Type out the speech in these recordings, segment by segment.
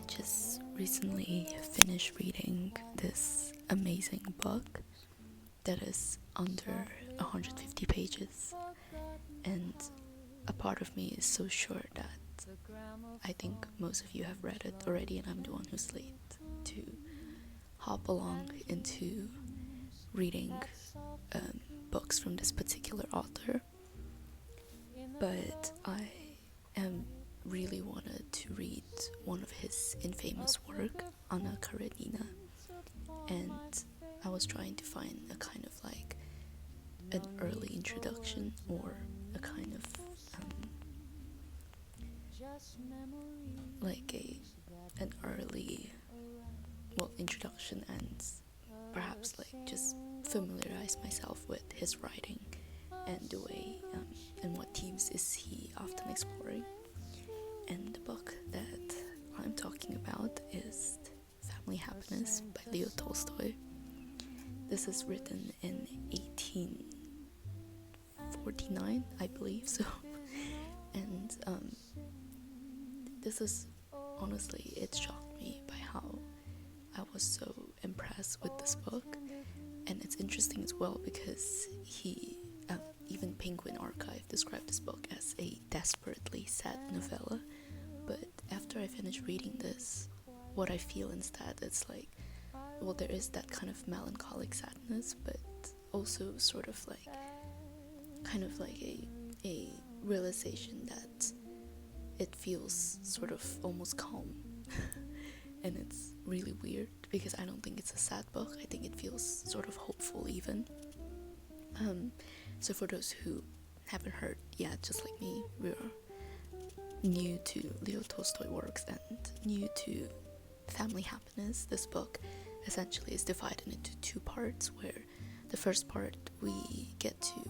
just recently finished reading this amazing book that is under 150 pages, and a part of me is so sure that I think most of you have read it already, and I'm the one who's late to hop along into reading books from this particular author. But I am really wanted to read one of his infamous work, Anna Karenina, and I was trying to find a kind of like an early introduction or a kind of like an early introduction, and perhaps like just familiarize myself with his writing and the way and what themes is he often exploring. And the book that I'm talking about is Family Happiness by Leo Tolstoy. This is written in 1849, I believe so. And this is, honestly, it shocked me by how I was so impressed with this book. And it's interesting as well because even Penguin Archive described this book as a desperately sad novella. But after I finished reading this, what I feel instead, it's like, well, there is that kind of melancholic sadness, but also sort of like, kind of like a realization that it feels sort of almost calm. And it's really weird because I don't think it's a sad book. I think it feels sort of hopeful even. So for those who haven't heard yet, just like me, we're new to Leo Tolstoy works and new to Family Happiness. This book essentially is divided into two parts, where the first part we get to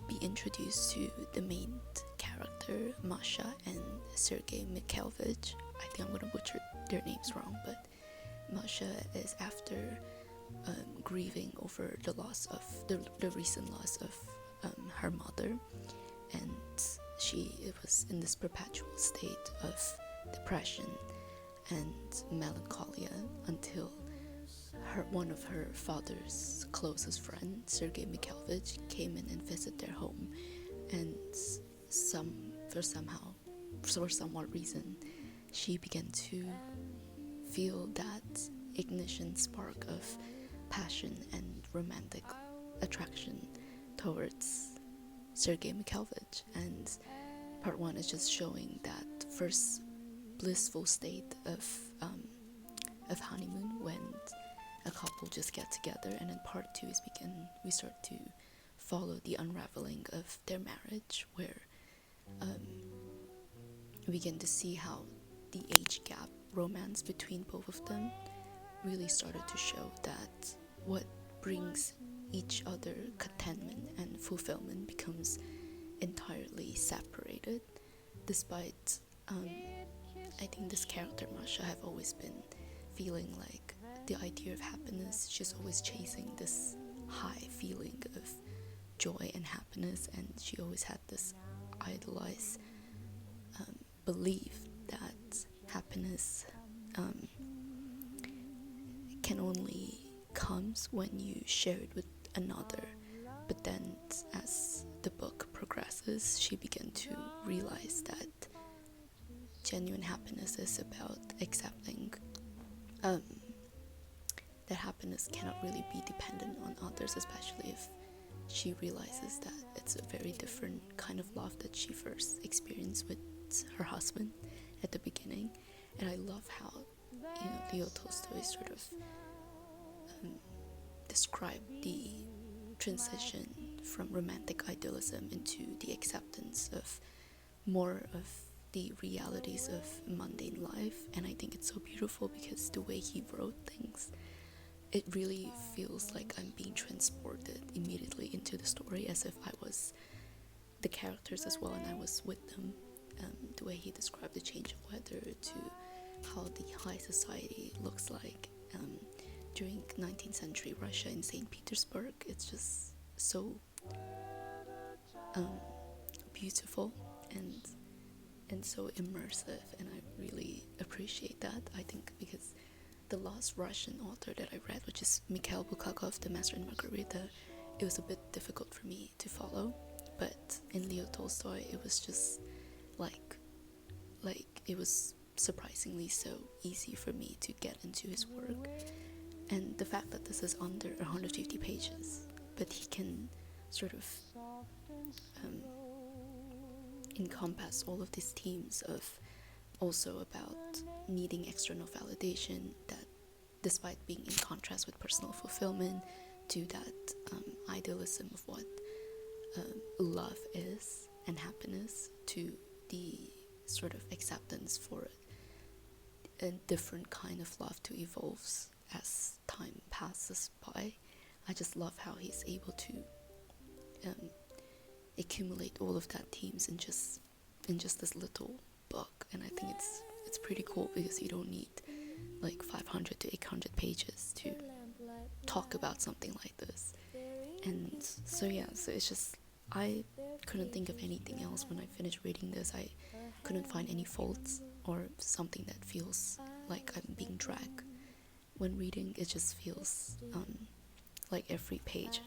be introduced to the main character, Masha and Sergei Mikhailevich. I think I'm gonna butcher their names wrong, but Masha is after grieving over the loss of the recent loss of her mother, and she was in this perpetual state of depression and melancholia until one of her father's closest friend, Sergei Mikhailevich, came in and visited their home, and for some odd reason she began to feel that ignition spark of passion and romantic attraction towards Sergei Mikhailevich. And part one is just showing that first blissful state of honeymoon when a couple just get together, and in part two is we start to follow the unraveling of their marriage, where we begin to see how the age gap romance between both of them really started to show that what brings each other contentment and fulfillment becomes entirely separated, despite I think this character Masha have always been feeling like the idea of happiness. She's always chasing this high feeling of joy and happiness, and she always had this idolized belief that happiness can only comes when you share it with another. But then as the book progresses, she began to realize that genuine happiness is about accepting that happiness cannot really be dependent on others, especially if she realizes that it's a very different kind of love that she first experienced with her husband at the beginning. And I love how Leo Tolstoy sort of described the transition from romantic idealism into the acceptance of more of the realities of mundane life. And I think it's so beautiful because the way he wrote things, it really feels like I'm being transported immediately into the story, as if I was the characters as well and I was with them. The way he described the change of weather to how the high society looks like during 19th century Russia in St. Petersburg, it's just so beautiful, and and so immersive, and I really appreciate that. I think because the last Russian author that I read, which is Mikhail Bulgakov, The Master and Margarita, it was a bit difficult for me to follow, but in Leo Tolstoy it was just like it was surprisingly so easy for me to get into his work. And the fact that this is under 150 pages, but he can sort of encompass all of these themes of also about needing external validation, that despite being in contrast with personal fulfillment, to that idealism of what love is and happiness, to the sort of acceptance for a different kind of love to evolve as time passes by. I just love how he's able to accumulate all of that themes in just this little book, and I think it's pretty cool because you don't need like 500 to 800 pages to talk about something like this. And so yeah, so it's just, I couldn't think of anything else when I finished reading this. I couldn't find any faults or something that feels like I'm being dragged when reading. It just feels like every page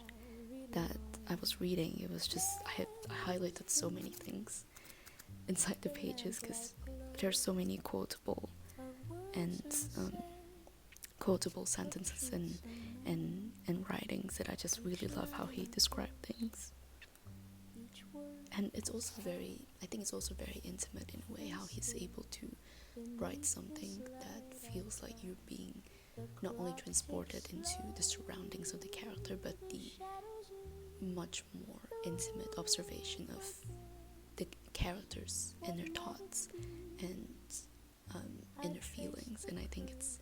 that I was reading, it was just, I highlighted so many things inside the pages because there's so many quotable sentences and writings that I just really love how he described things. And it's also I think it's also very intimate in a way, how he's able to write something that feels like you're being not only transported into the surroundings of the character, but the much more intimate observation of the characters and their thoughts and inner feelings. And I think it's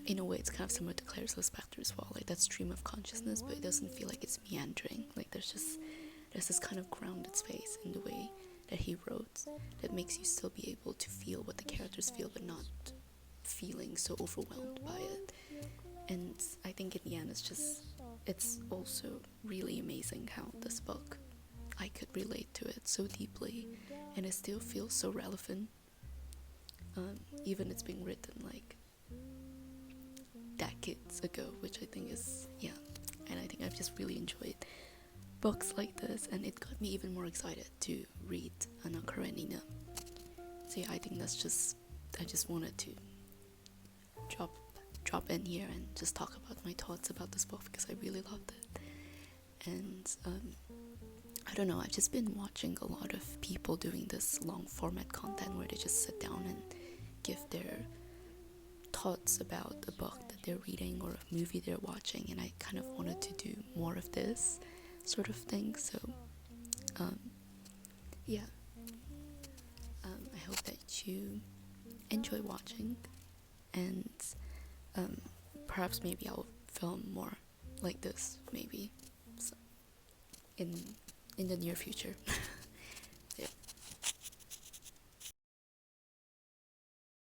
in a way it's kind of similar to Claire's Lispector as well, like that stream of consciousness, but it doesn't feel like it's meandering. Like there's this kind of grounded space in the way that he wrote that makes you still be able to feel what the characters feel, but not feeling so overwhelmed by it. And I think in the end it's also really amazing how this book, I could relate to it so deeply, and it still feels so relevant, even it's being written like decades ago, which I think is, yeah. And I think I've just really enjoyed books like this, and it got me even more excited to read Anna Karenina. So yeah, I think I just wanted to drop in here and just talk about my thoughts about this book because I really loved it. And I don't know, I've just been watching a lot of people doing this long format content where they just sit down and give their thoughts about a book that they're reading or a movie they're watching, and I kind of wanted to do more of this sort of thing. So yeah, I hope that you enjoy watching, and perhaps maybe I'll film more like this maybe in the near future.